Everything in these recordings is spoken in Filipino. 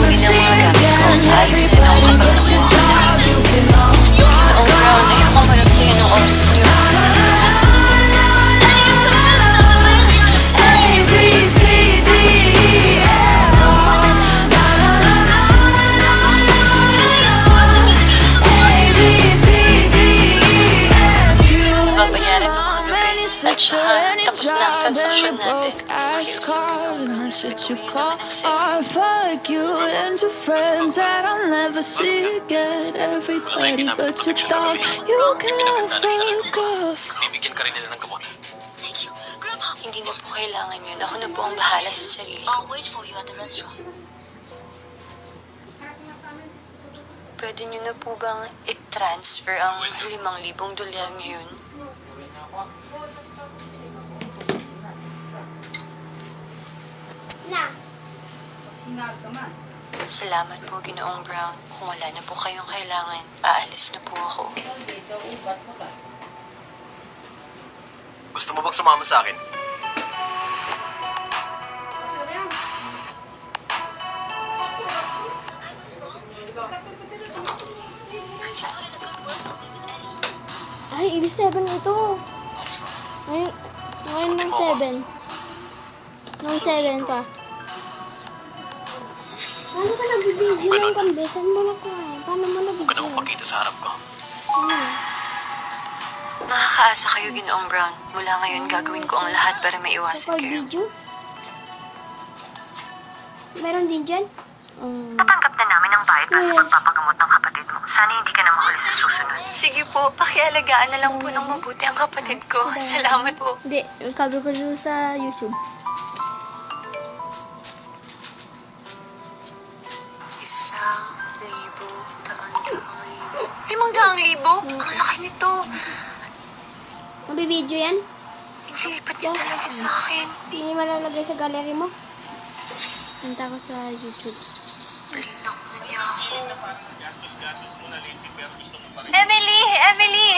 kunin ang mga gamit ko. Aalis na rin ako kapag nakuha ko na. Ginoong Brown, ayoko malagsayan ng oras niyo. Nababayaran mo kagabi. At saka, tapos na ang transaksyon natin. Mahirap sa Ginoong Brown. Nagkuhin naman ang sa'yo. Fuck you and your friends that I'll never see again. Everybody but your dog, you can love fuck off. Bibigyan ka rin nila ng gamot. Thank you. Grandma. Hindi na po kailangan yun. Ako na po ang bahala sa sarili ko. I'll wait for you at the restaurant. Pwede niyo na po bang i-transfer ang $5,000 ngayon? Salamat po, Ginoong Brown. Kung wala na po kayong kailangan, aalis na po ako. Gusto mo bang sumama sa akin? Ay, ibig 7 ito. Ngayon Sagutin ng mo ako. 7. Nung 7 pa. Paano ka nag-video Kung ganun, ng kambi? Saan mo na ka? Paano mo Huwag ka na nag-video? magpakita sa harap ko. Makakaasa kayo, Ginoong Brown. Mula ngayon, gagawin ko ang lahat para maiwasan kayo. Video? Meron din dyan? Tatanggap na namin ang bayad sa pagpapagamot ng kapatid mo. Sana hindi ka na mahuli sa susunod. Sige po, pakialagaan na lang po ng mabuti ang kapatid ko. Salamat po. Hindi, kabi ko doon sa YouTube. $500,000? Ang laki nito. Mabibideo yan? Inilipat niya talaga sa akin. Hindi malalagay sa gallery mo? Punta ko sa YouTube. Balinak na niya ako. Emily! Emily!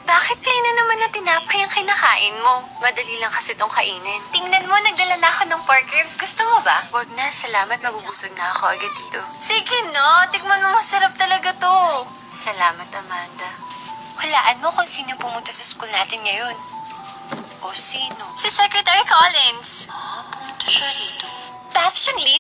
Bakit kayo na naman na tinapay ang kinakain mo? Madali lang kasi itong kainin. Tingnan mo, nagdala na ako ng pork ribs. Gusto mo ba? Huwag na, salamat. Mabubusog na ako agad dito. Sige no, tikman mo, masarap talaga to. Salamat, Amanda. Hulaan mo kung sino pumunta sa school natin ngayon. O sino? Si Secretary Collins. Pumunta siya rito. Dati siyang lead